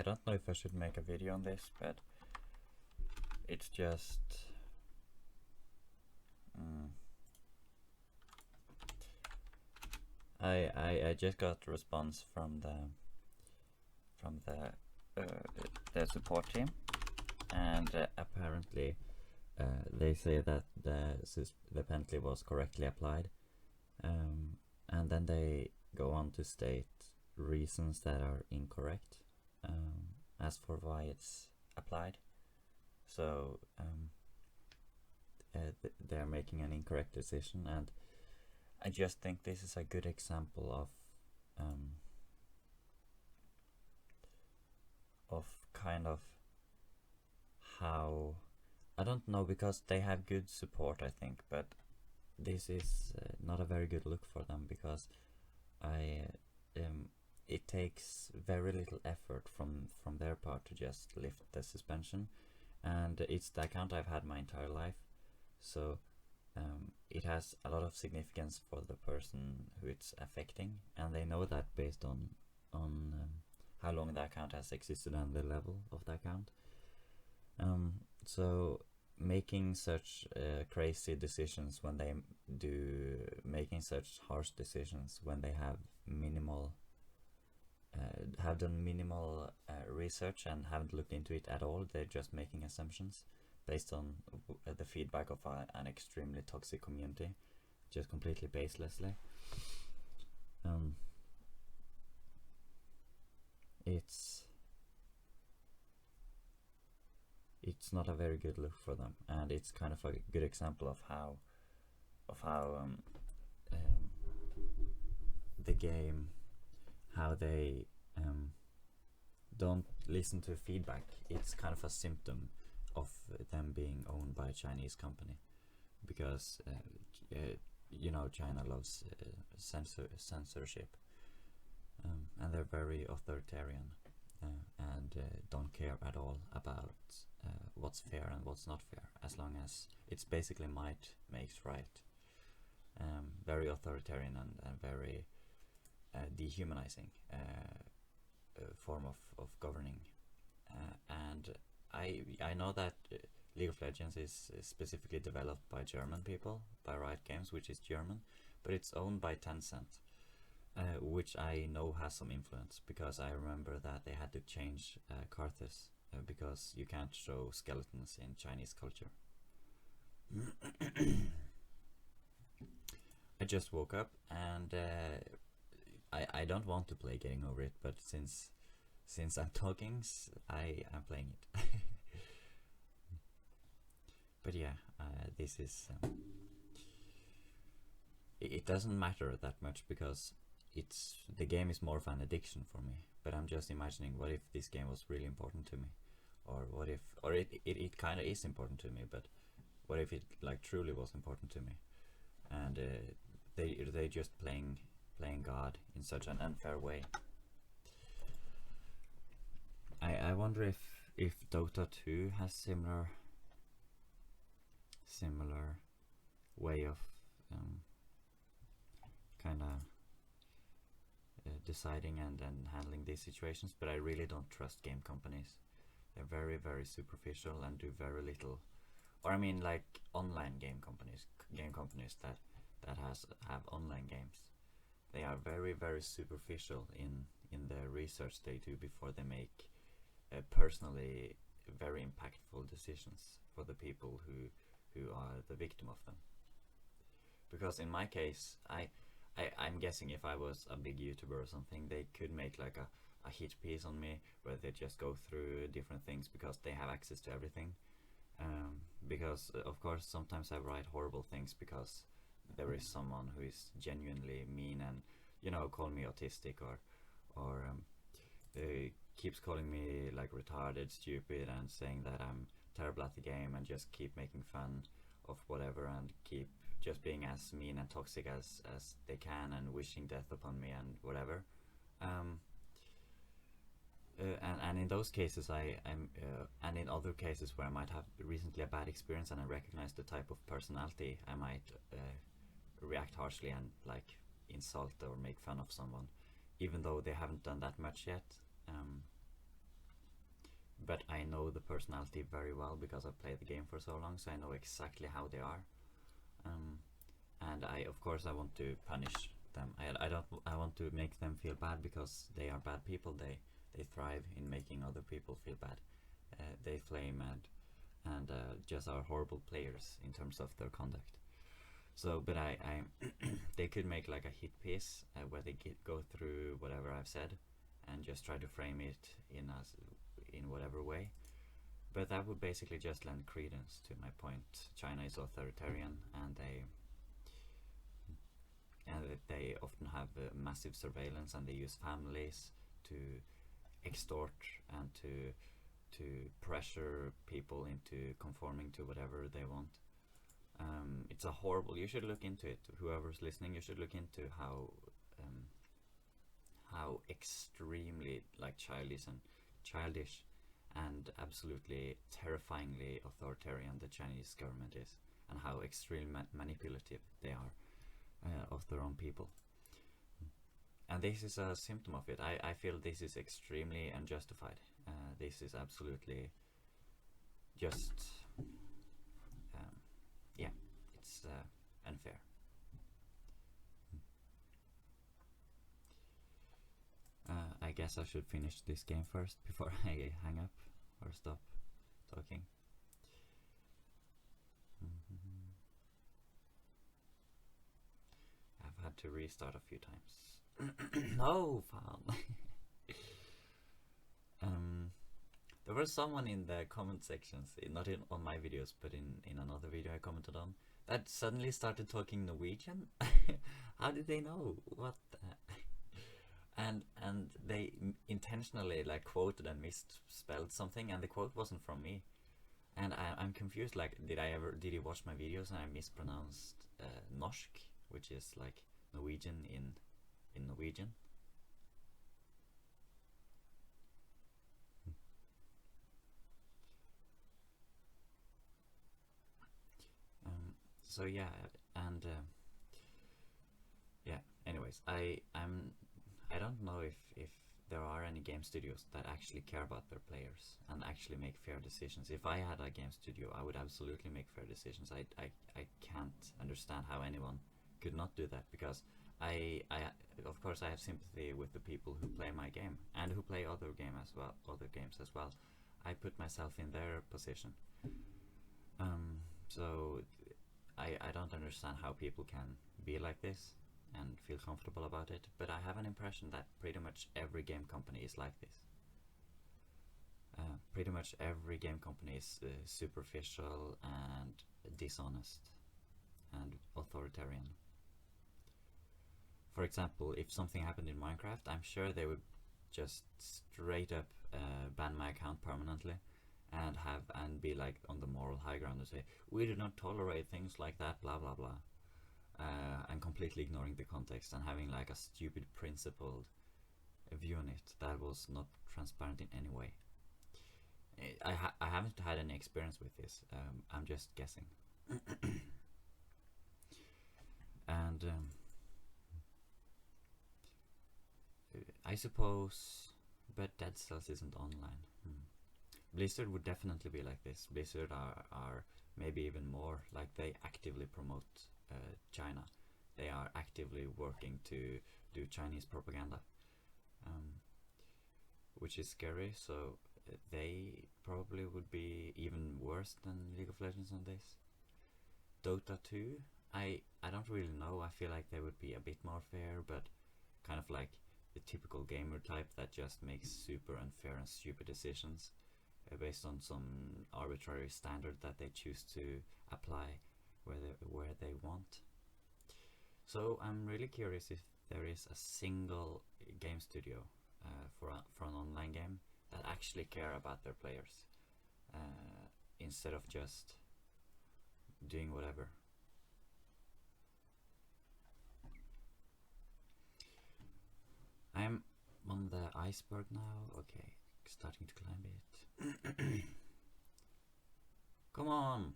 don't know if I should make a video on this, but it's just I just got a response from the support team, and apparently they say that the penalty was correctly applied, and then they go on to state reasons that are incorrect as for why it's applied. So they're making an incorrect decision, and I just think this is a good example of kind of how, I don't know, because they have good support, I think, but this is not a very good look for them, because it takes very little effort from their part to just lift the suspension, and it's the account I've had my entire life, so it has a lot of significance for the person who it's affecting, and they know that based on how long the account has existed and the level of the account. So making such crazy decisions when they making such harsh decisions when they have done minimal research and haven't looked into it at all, they're just making assumptions based on the feedback of an extremely toxic community, just completely baselessly. It's not a very good look for them, and it's kind of a good example of how the game, how they don't listen to feedback. It's kind of a symptom of them being owned by a Chinese company, because you know, China loves censorship, and they're very authoritarian, and don't care at all about what's fair and what's not fair, as long as it's basically might makes right. Very authoritarian and very dehumanizing form of governing, and I know that League of Legends is specifically developed by German people, by Riot Games, which is German, but it's owned by Tencent, which I know has some influence, because I remember that they had to change Karthus because you can't show skeletons in Chinese culture. I just woke up, and I don't want to play Getting Over It, but since I'm talking, I'm playing it. But yeah, this is it doesn't matter that much, because the game is more of an addiction for me. But I'm just imagining, what if this game was really important to me, or what if, or it kind of is important to me, but what if it like truly was important to me, and they just playing God in such an unfair way. I wonder if Dota 2 has similar way of kind of deciding and handling these situations, but I really don't trust game companies. They're very, very superficial and do very little, or I mean, like online game companies that have online games. They are very, very superficial in the research they do before they make personally very impactful decisions for the people who are the victim of them. Because in my case, I'm guessing if I was a big YouTuber or something, they could make like a hit piece on me where they just go through different things because they have access to everything. Because of course sometimes I write horrible things because there is someone who is genuinely mean and, you know, call me autistic or keeps calling me like retarded, stupid, and saying that I'm terrible at the game, and just keep making fun of whatever, and keep just being as mean and toxic as they can, and wishing death upon me and whatever. And in those cases, and in other cases where I might have recently a bad experience and I recognize the type of personality, I might react harshly and like insult or make fun of someone, even though they haven't done that much yet. but I know the personality very well because I've played the game for so long, so I know exactly how they are. Um, and of course I want to punish them. I want to make them feel bad because they are bad people. They thrive in making other people feel bad. They flame and just are horrible players in terms of their conduct. So, but I they could make like a hit piece where they go through whatever I've said and just try to frame it in whatever way. But that would basically just lend credence to my point. China is authoritarian, and they often have massive surveillance, and they use families to extort and to pressure people into conforming to whatever they want. It's a horrible. You should look into it. Whoever's listening, you should look into how extremely like childish and absolutely terrifyingly authoritarian the Chinese government is, and how extremely manipulative they are of their own people. And this is a symptom of it. I feel this is extremely unjustified. This is absolutely just, yeah, it's unfair. I guess I should finish this game first before I hang up or stop talking. I've had to restart a few times. No, fan. There was someone in the comment sections, not on my videos, but in another video I commented on, that suddenly started talking Norwegian. How did they know? What? And they intentionally like quoted and misspelled something, and the quote wasn't from me. And I'm confused. Like, did he watch my videos and I mispronounced norsk, which is like Norwegian in Norwegian? So yeah, and yeah. Anyways, I don't know if there are any game studios that actually care about their players and actually make fair decisions. If I had a game studio, I would absolutely make fair decisions. I can't understand how anyone could not do that, because I of course I have sympathy with the people who play my game and who play other games as well. I put myself in their position. So I don't understand how people can be like this and feel comfortable about it, but I have an impression that pretty much every game company is like this. Pretty much every game company is superficial and dishonest and authoritarian. For example, if something happened in Minecraft, I'm sure they would just straight up ban my account permanently and be like on the moral high ground and say, we do not tolerate things like that, blah blah blah, and completely ignoring the context and having like a stupid principled view on it that was not transparent in any way. I haven't had any experience with this. I'm just guessing. And I suppose, but Dead Cells isn't online. Blizzard would definitely be like this. Blizzard are maybe even more, like they actively promote China. They are actively working to do Chinese propaganda, which is scary. So they probably would be even worse than League of Legends on this. Dota 2, I don't really know. I feel like they would be a bit more fair, but kind of like the typical gamer type that just makes super unfair and stupid decisions based on some arbitrary standard that they choose to apply where they want. So I'm really curious if there is a single game studio for an online game that actually care about their players instead of just doing whatever. I'm on the iceberg now. Okay, starting to climb it. Come on,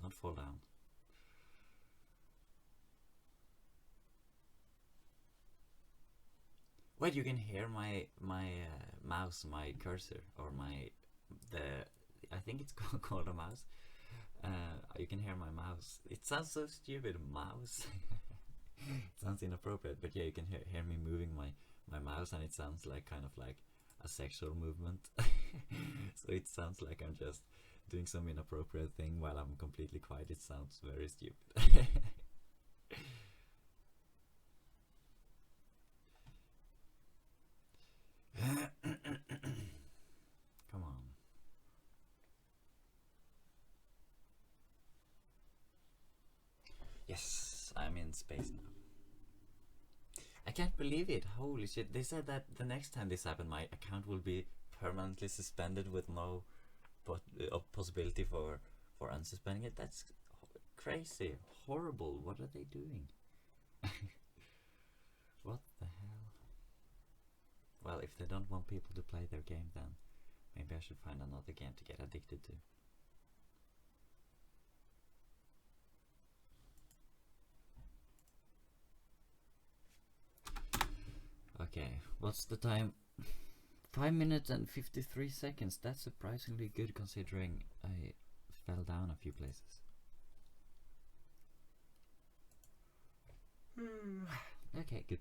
don't fall down. Wait, you can hear my mouse, my cursor, or my the I think it's called a mouse. You can hear my mouse. It sounds so stupid, mouse. It sounds inappropriate, but yeah, you can hear me moving my mouse, and it sounds like kind of like a sexual movement. So it sounds like I'm just doing some inappropriate thing while I'm completely quiet. It sounds very stupid. Come on. Yes, I'm in space now. I can't believe it. Holy shit. They said that the next time this happened, my account will be permanently suspended with no possibility for unsuspending it. That's crazy. Horrible. What are they doing? What the hell? Well, if they don't want people to play their game, then maybe I should find another game to get addicted to. Okay, what's the time? 5 minutes and 53 seconds. That's surprisingly good considering I fell down a few places. Okay, good.